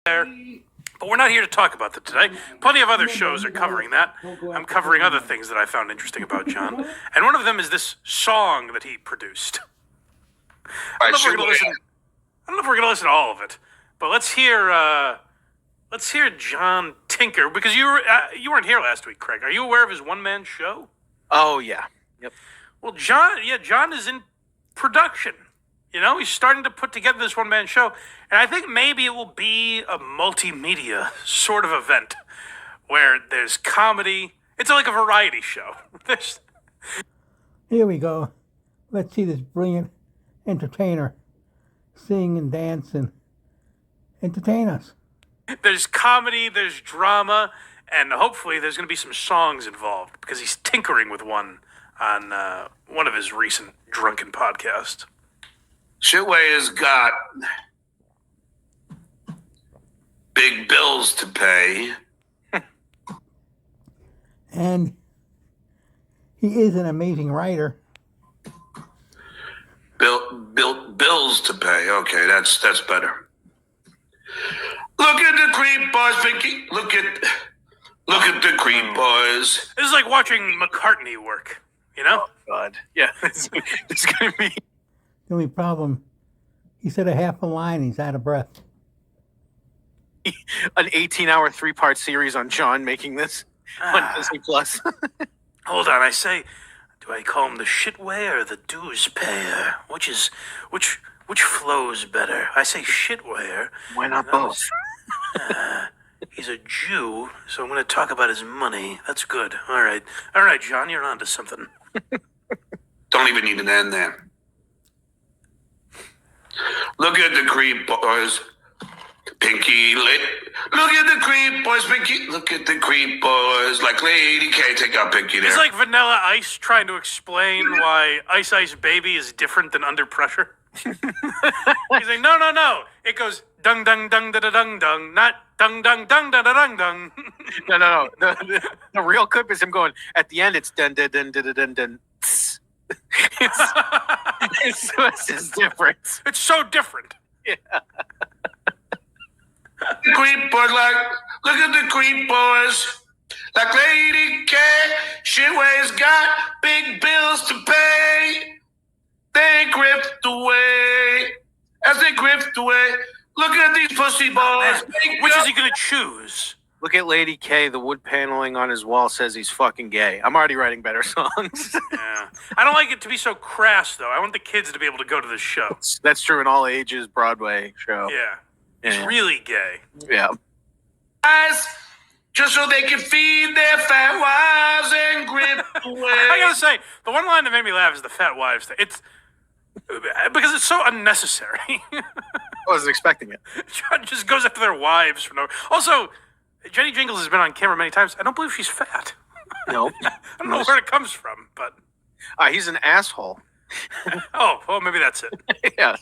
there. But we're not here to talk about that today. Plenty of other shows are covering that. I'm covering other things that I found interesting about John. And one of them is this song that he produced. I don't know if we're going to listen to all of it. But let's hear John tinker, because you weren't here last week, Craig. Are you aware of his one-man show? Oh, yeah. Yep. Well, John is in production. You know, he's starting to put together this one-man show, and I think maybe it will be a multimedia sort of event where there's comedy. It's like a variety show. Here we go. Let's see this brilliant entertainer sing and dance and entertain us. There's comedy, there's drama, and hopefully there's going to be some songs involved, because he's tinkering with one on one of his recent drunken podcasts. Shitway has got big bills to pay. And he is an amazing writer. Bills to pay. Okay, that's better. Look at the creep boys, Vicky. Look at the creep boys. This is like watching McCartney work, you know? Oh, God. Yeah. It's going to be... The only problem, he said a half a line, he's out of breath. An 18-hour 3-part series on John making this on Disney Plus. Hold on, I say, do I call him the shitway or the dues payer? Which flows better? I say shitwayer. Why not both? He's a Jew, so I'm going to talk about his money. That's good. All right, John, you're onto something. Don't even need an end there. Look at the creep boys, Pinky lit. Look at the creep boys, Pinky. Look at the creep boys, like Lady K. Take out Pinky there. It's like Vanilla Ice trying to explain why Ice Ice Baby is different than Under Pressure. He's like, no. It goes dung dung dung da da dung dung, not dung dung dung da da dung dung. No. The real clip is him going, at the end it's dun dun dun dun dun dun. It's different. It's so different. Yeah. The creep boys, look at the creep boys, like Lady K. Shitway's got big bills to pay. They grift away. As they grift away, look at these pussy boys. Which is he going to choose? Look at Lady K. The wood paneling on his wall says he's fucking gay. I'm already writing better songs. Yeah. I don't like it to be so crass, though. I want the kids to be able to go to this show. That's true in all ages Broadway show. Yeah. It's really gay. Yeah. Guys, just so they can feed their fat wives and grift away. I gotta say, the one line that made me laugh is the fat wives thing. It's because it's so unnecessary. I wasn't expecting it. John just goes after their wives for no. Also, Jenny Jingles has been on camera many times. I don't believe she's fat. No. I don't know where it comes from, but he's an asshole. oh, maybe that's it. Yeah.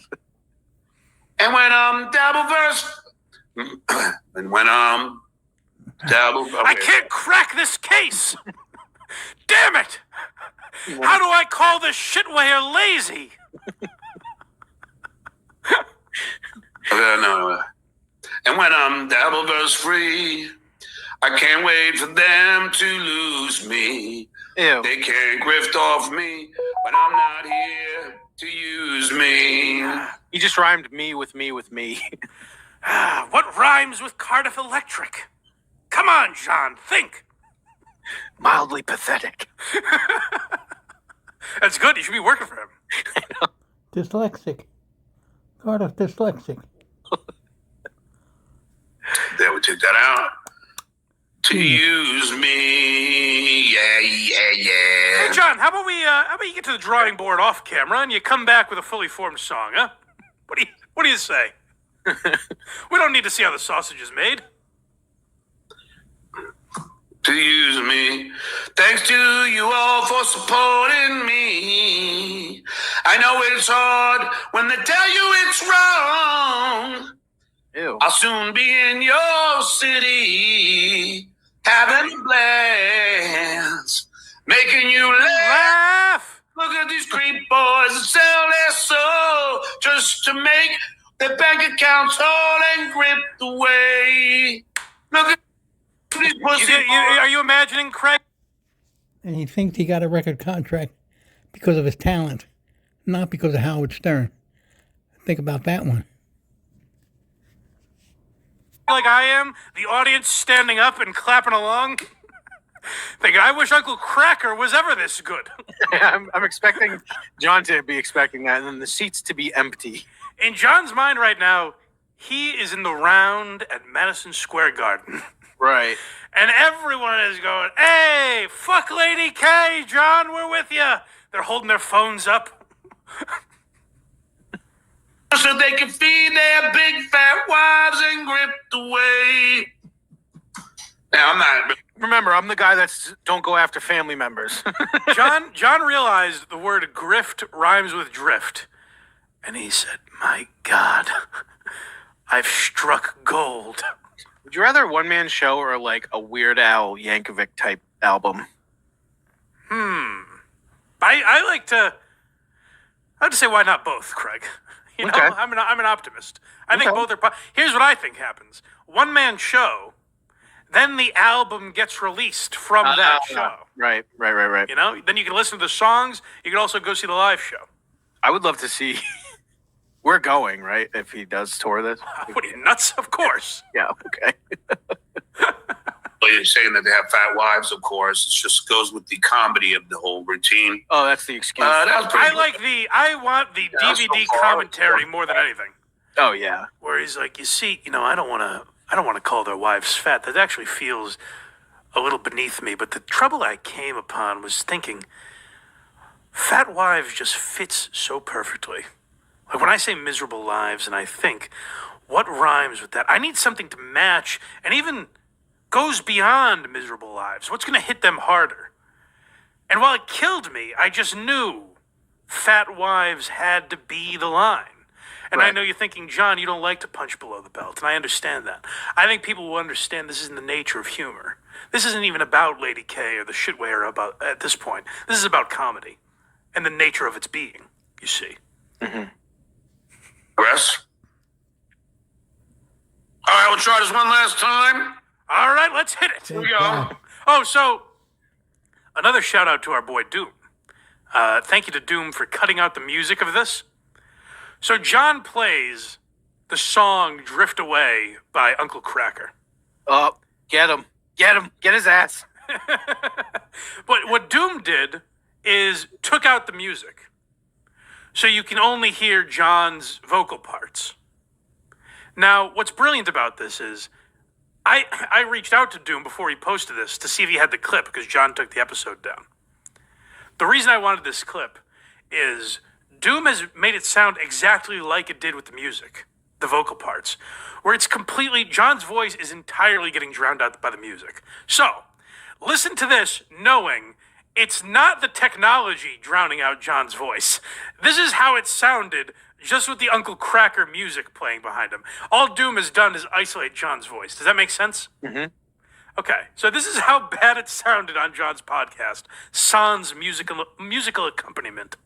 And when double verse, I can't crack this case. Damn it! How do I call this shitwayer lazy? No. And when I'm double verse free, I can't wait for them to lose me. Ew. They can't grift off me when I'm not here to use me. He just rhymed me with me with me. What rhymes with Cardiff Electric? Come on, John, think. Mildly pathetic. That's good. You should be working for him. I know. Dyslexic. Cardiff dyslexic. They would take that out. To use me, yeah. Hey, John, how about you get to the drawing board off camera and you come back with a fully formed song, huh? What do you say? We don't need to see how the sausage is made. To use me. Thanks to you all for supporting me. I know it's hard when they tell you it's wrong. Ew. I'll soon be in your city, having a blast, making you laugh. Look at these creep boys that sell their soul just to make their bank accounts all encrypted away. Look at these pussy Are you imagining Craig? And he thinks he got a record contract because of his talent, not because of Howard Stern. Think about that one. Like I am, the audience standing up and clapping along. Thinking, I wish Uncle Cracker was ever this good. I'm expecting John to be expecting that, and then the seats to be empty. In John's mind right now, he is in the round at Madison Square Garden. Right. And everyone is going, hey, fuck Lady K, John, we're with you. They're holding their phones up. so they can feed their big fat wives and grip away. Now, I'm not... Remember, I'm the guy that's don't go after family members. John realized the word grift rhymes with drift. And he said, my God, I've struck gold. Would you rather a one-man show or like a Weird Al Yankovic type album? I like to say why not both, Craig? You know, Okay. I'm an optimist. I think Okay. both are. Here's what I think happens: one man show, then the album gets released from that show. Right. You know, then you can listen to the songs. You can also go see the live show. I would love to see. We're going, right? If he does tour this. What are you, nuts? Of course. Yeah. Okay. Well, you're saying that they have fat wives, of course. It just goes with the comedy of the whole routine. Oh, that's the excuse. That was pretty I want the Yeah, so DVD far, commentary more than anything. Oh yeah. Where he's like, you see, you know, I don't want to call their wives fat. That actually feels a little beneath me. But the trouble I came upon was thinking, fat wives just fits so perfectly. Like when I say miserable lives, and I think, what rhymes with that? I need something to match, and even goes beyond miserable lives. What's going to hit them harder? And while it killed me, I just knew fat wives had to be the line. And I Right. know you're thinking, John, you don't like to punch below the belt, and I understand that. I think people will understand this isn't the nature of humor. This isn't even about Lady K or the shitware about at this point. This is about comedy and the nature of its being, you see. Press. All right, we'll try this one last time. All right, let's hit it. Here we go. Oh, so another shout out to our boy Doom. Thank you to Doom for cutting out the music of this. So John plays the song Drift Away by Uncle Cracker. Oh, get him. Get his ass. But what Doom did is took out the music. So you can only hear John's vocal parts. Now, what's brilliant about this is I reached out to Doom before he posted this to see if he had the clip because John took the episode down. The reason I wanted this clip is Doom has made it sound exactly like it did with the music, the vocal parts, where it's completely, John's voice is entirely getting drowned out by the music. So, listen to this knowing it's not the technology drowning out John's voice. This is how it sounded just with the Uncle Cracker music playing behind him. All Doom has done is isolate John's voice. Does that make sense? Mm-hmm. Okay, so this is how bad it sounded on John's podcast. Sans musical accompaniment.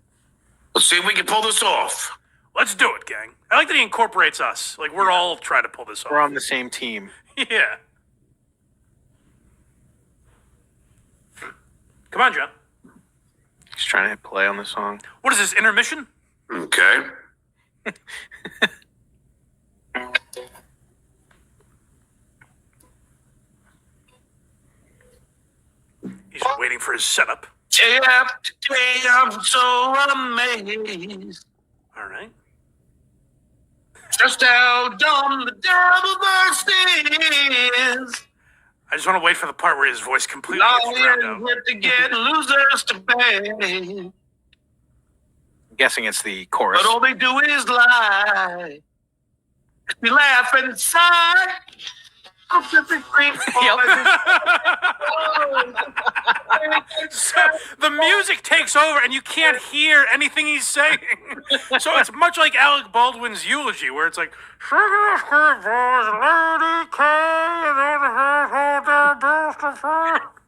Let's see if we can pull this off. Let's do it, gang. I like that he incorporates us. Like, we're all trying to pull this off. We're on the same team. Yeah. Come on, John. He's trying to hit play on the song. What is this, intermission? Okay. He's waiting for his setup. Jeff, today I'm so amazed. All right. Just how dumb the double verse is. I just want to wait for the part where his voice completely All gets drowned you out. have to get losers to pay. I'm guessing it's the chorus. But all they do is lie. We laugh and sigh. I'm just a great So the music takes over and you can't hear anything he's saying. So it's much like Alec Baldwin's eulogy where it's like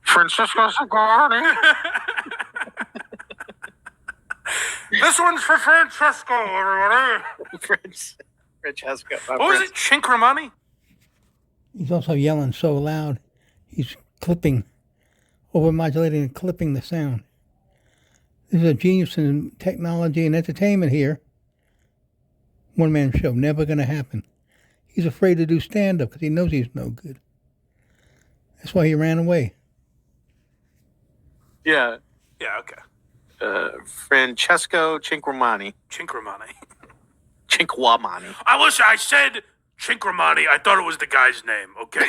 Francisco Sigourney. This one's for Francesco, everybody. Francesco. What was it? Chinkramani? He's also yelling so loud, he's clipping, overmodulating and clipping the sound. This is a genius in technology and entertainment here. One-man show, never going to happen. He's afraid to do stand-up because he knows he's no good. That's why he ran away. Yeah. Yeah, okay. Francesco Cinquamani. Chinkramani. Cinquamani. I said Chinkramani. I thought it was the guy's name, okay?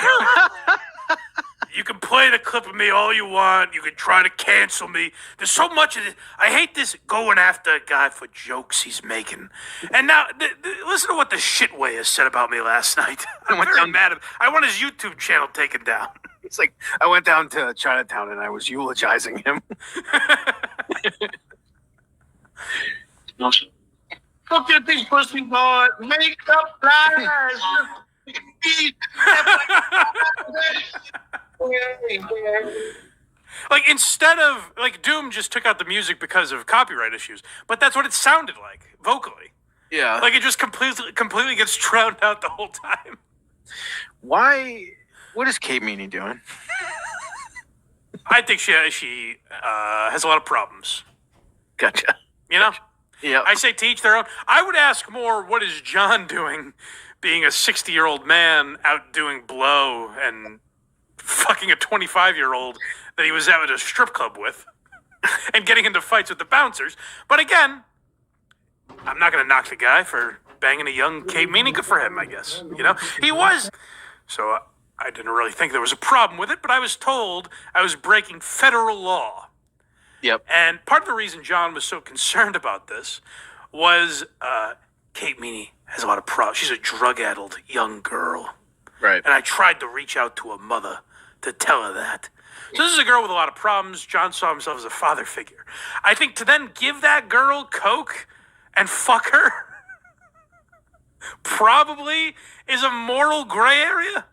You can play the clip of me all you want. You can try to cancel me. There's so much of this. I hate this going after a guy for jokes he's making. And now, listen to what the shitway has said about me last night. I'm very mad at him. I want his YouTube channel taken down. It's like, I went down to Chinatown and I was eulogizing him. Look at this pussy boy. Makeup flies. Like, instead of, like, Doom just took out the music because of copyright issues, but that's what it sounded like, vocally. Yeah. Like, it just completely gets drowned out the whole time. Why? What is Kate Meany doing? I think she has a lot of problems. Gotcha. You know? Yeah. I say to each their own. I would ask more, what is John doing being a 60-year-old man out doing blow and fucking a 25-year-old that he was at a strip club with and getting into fights with the bouncers. But again, I'm not going to knock the guy for banging a young Kate Meany. Good for him, I guess. You know? He was. So I didn't really think there was a problem with it, but I was told I was breaking federal law. Yep. And part of the reason John was so concerned about this was Kate Meany has a lot of problems. She's a drug-addled young girl. Right. And I tried to reach out to a mother to tell her that. So this is a girl with a lot of problems. John saw himself as a father figure. I think to then give that girl coke and fuck her probably is a moral gray area.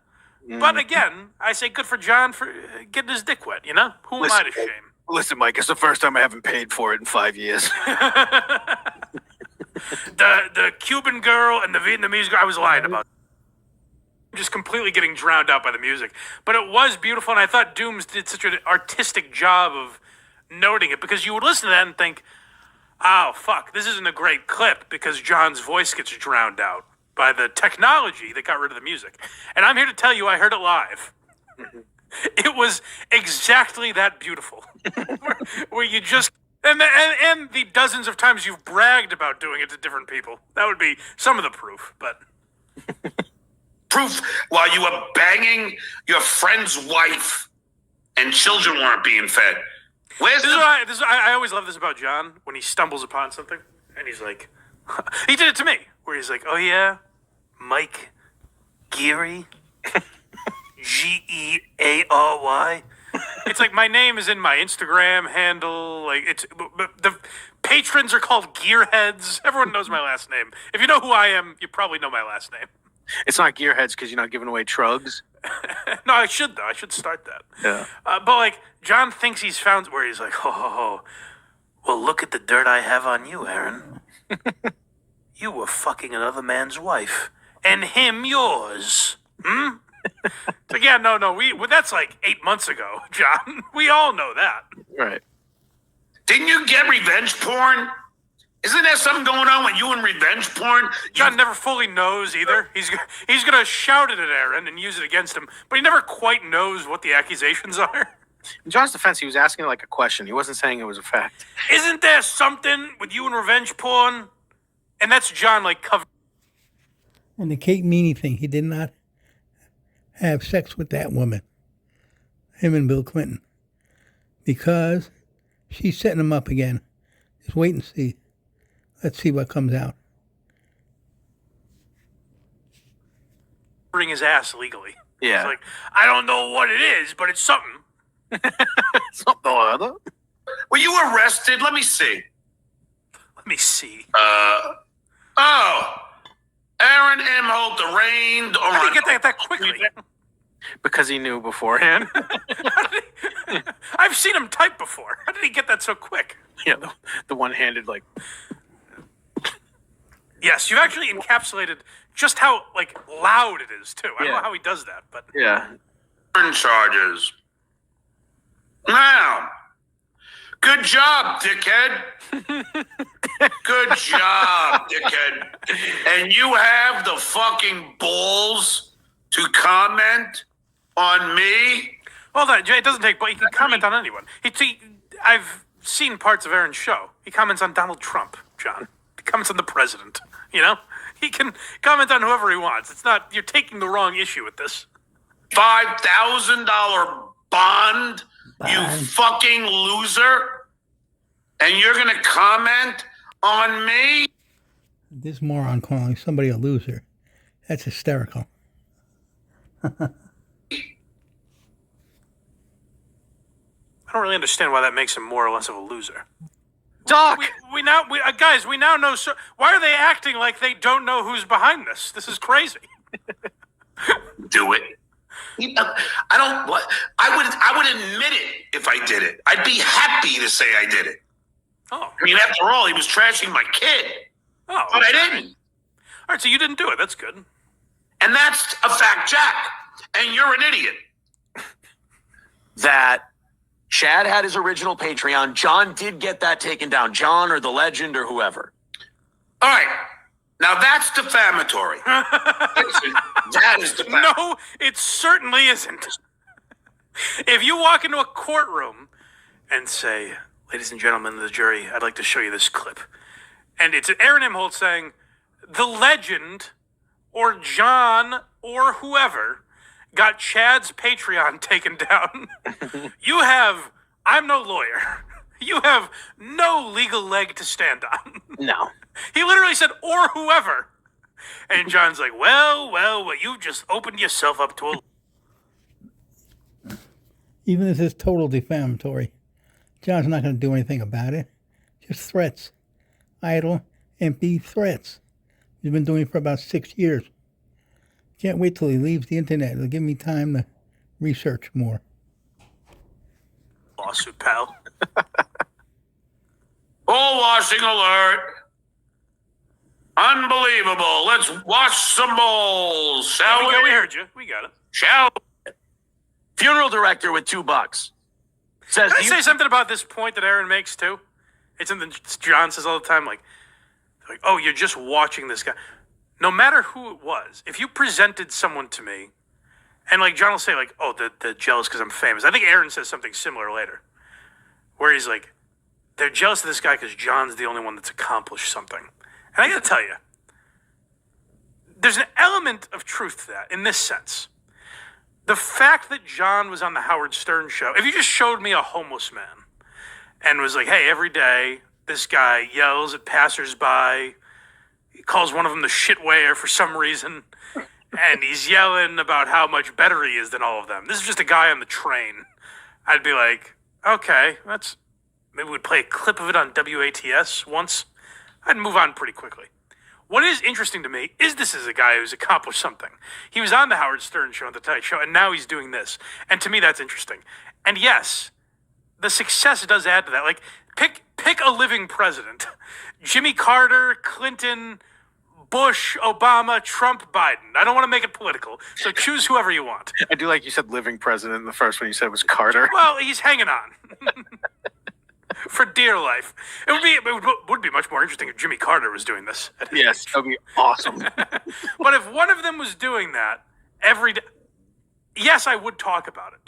But again, I say good for John for getting his dick wet, you know? Who am I to shame? Listen, Mike, it's the first time I haven't paid for it in 5 years. The Cuban girl and the Vietnamese girl, I was lying about. Just completely getting drowned out by the music. But it was beautiful, and I thought Dooms did such an artistic job of noting it, because you would listen to that and think, oh, fuck, this isn't a great clip because John's voice gets drowned out by the technology that got rid of the music. And I'm here to tell you I heard it live. It was exactly that beautiful. where you just... And the dozens of times you've bragged about doing it to different people. That would be some of the proof, but... Proof while you were banging your friend's wife and children weren't being fed. Where's I always love this about John, when he stumbles upon something, and he's like... he did it to me, where he's like, oh yeah, Mike Geary? Geary. It's like my name is in my Instagram handle. Like the patrons are called Gearheads. Everyone knows my last name. If you know who I am, you probably know my last name. It's not Gearheads because you're not giving away trugs. No, I should though. I should start that. Yeah. But like John thinks he's found where he's like, ho. Well, look at the dirt I have on you, Aaron. You were fucking another man's wife, and him yours. Hmm. So yeah, no, that's like 8 months ago, John. We all know that. Right. Didn't you get revenge porn? Isn't there something going on with you and revenge porn? John never fully knows either. He's gonna shout it at Aaron and use it against him, but he never quite knows what the accusations are. In John's defense, he was asking like a question. He wasn't saying it was a fact. Isn't there something with you and revenge porn? And that's John like covering. And the Kate Meany thing, he did not have sex with that woman, him and Bill Clinton, because she's setting him up again. Just wait and see. Let's see what comes out. Bring his ass legally. Yeah. It's like, I don't know what it is, but it's something. Something or other. Were you arrested? Let me see. Let me see. Aaron M. Holt arraigned. How did he get that quickly? Because he knew beforehand. I've seen him type before. How did he get that so quick? Yeah, the one-handed like. Yes, you actually encapsulated just how like loud it is too. I don't Yeah. know how he does that, but Yeah. Charges. Now, good job, dickhead. Good job, dickhead. And you have the fucking balls to comment on me? well, no, it doesn't take. But he can comment on anyone. I've seen parts of Aaron's show. He comments on Donald Trump, John. He comments on the president. You know, he can comment on whoever he wants. It's not. You're taking the wrong issue with this. $5,000 bond, you fucking loser. And you're going to comment on me? This moron calling somebody a loser. That's hysterical. I don't really understand why that makes him more or less of a loser. Doc! Guys, we now know. So, why are they acting like they don't know who's behind this? This is crazy. Do it. I would admit it if I did it. I'd be happy to say I did it. Oh, I mean, after all, he was trashing my kid. oh. But I didn't. All right, so you didn't do it. That's good. And that's a fact, Jack. And you're an idiot. That Chad had his original Patreon. John did get that taken down. John or the legend or whoever. All right. Now that's defamatory. That is defamatory. No, it certainly isn't. If you walk into a courtroom and say, "Ladies and gentlemen of the jury, I'd like to show you this clip," and it's Aaron Imholt saying, "The legend, or John, or whoever, got Chad's Patreon taken down," I'm no lawyer. You have no legal leg to stand on. No. He literally said, "or whoever." And John's like, well, you just opened yourself up to a... Even if it's total defamatory, John's not going to do anything about it. Just threats. Idle, empty threats. He's been doing it for about 6 years. Can't wait till he leaves the internet. It'll give me time to research more. lawsuit, pal. Ball washing alert. Unbelievable. Let's wash some balls, shall We we? heard you. We got it. Shall Funeral director with $2 says, Can I "Do you say something about this point that Aaron makes too? It's something John says all the time, like, "Oh, you're just watching this guy." No matter who it was, if you presented someone to me, and like John will say, like, "Oh, they're jealous because I'm famous." I think Aaron says something similar later, where he's like, "They're jealous of this guy because John's the only one that's accomplished something." And I got to tell you, there's an element of truth to that in this sense. The fact that John was on the Howard Stern show, if you just showed me a homeless man and was like, "Hey, every day this guy yells at passersby, he calls one of them the shitwayer for some reason, and he's yelling about how much better he is than all of them. This is just a guy on the train." I'd be like, okay, maybe we'd play a clip of it on WATS once. I'd move on pretty quickly. What is interesting to me is this is a guy who's accomplished something. He was on the Howard Stern show, on the Tonight Show, and now he's doing this. And to me, that's interesting. And yes, the success does add to that. Like, pick a living president. Jimmy Carter, Clinton, Bush, Obama, Trump, Biden. I don't want to make it political, so choose whoever you want. I do like you said living president. The first one you said was Carter. Well, he's hanging on. For dear life. It would be much more interesting if Jimmy Carter was doing this. Yes, that would be awesome. But if one of them was doing that every day, yes, I would talk about it.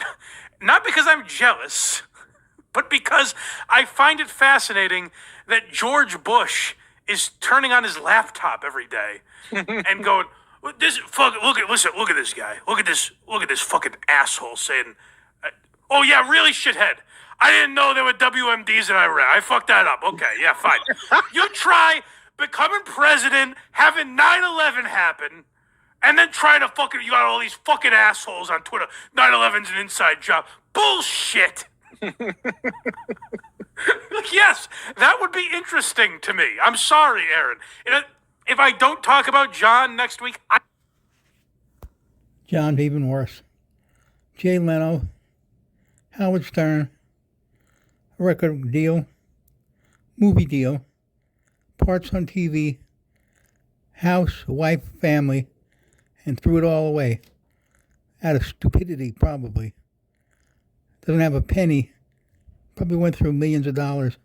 Not because I'm jealous, but because I find it fascinating that George Bush is turning on his laptop every day and going, look at this guy. Look at this fucking asshole saying, "Oh yeah, really, shithead. I didn't know there were WMDs in Iraq. I fucked that up. Okay, yeah, fine." You try becoming president, having 9/11 happen, and then trying to you got all these fucking assholes on Twitter. 9/11's an inside job. Bullshit. Yes, that would be interesting to me. I'm sorry, Aaron. If I don't talk about John next week, John's even worse. Jay Leno, Howard Stern, record deal, movie deal, parts on TV, house, wife, family, and threw it all away. Out of stupidity, probably. Doesn't have a penny. Probably went through millions of dollars.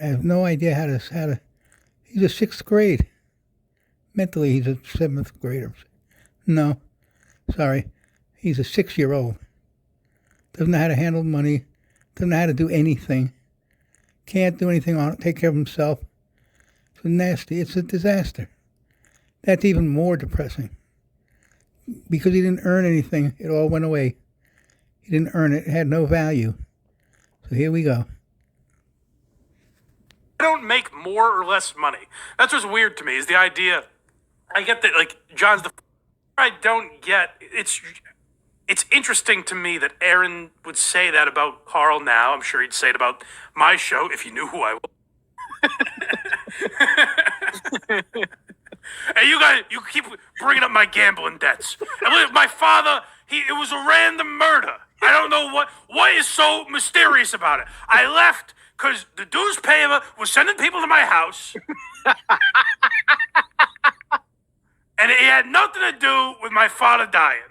I have no idea how to. He's a 6th grade. Mentally, he's a 7th grader. No, sorry. He's a 6-year-old. Doesn't know how to handle money. Doesn't know how to do anything. Can't do anything on it. Take care of himself. It's nasty. It's a disaster. That's even more depressing. Because he didn't earn anything, it all went away. He didn't earn it. It had no value. So here we go. I don't make more or less money. That's what's weird to me, is the idea. I get that, like, John's the... I don't get... It's interesting to me that Aaron would say that about Carl now. I'm sure he'd say it about my show if he knew who I was. Hey, you guys, you keep bringing up my gambling debts. And look, my father, it was a random murder. I don't know what is so mysterious about it. I left because the newspaper was sending people to my house. And it had nothing to do with my father dying.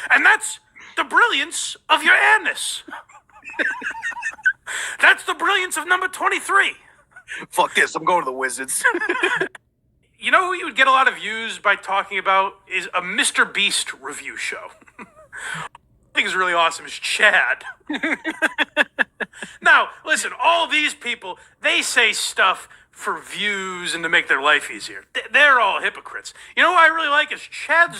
And that's the brilliance of your Annis. That's the brilliance of number 23. Fuck this, I'm going to the Wizards. You know who you would get a lot of views by talking about is a Mr. Beast review show. I think is really awesome is Chad. Now, listen, all these people, they say stuff for views and to make their life easier. They're all hypocrites. You know who I really like is Chad's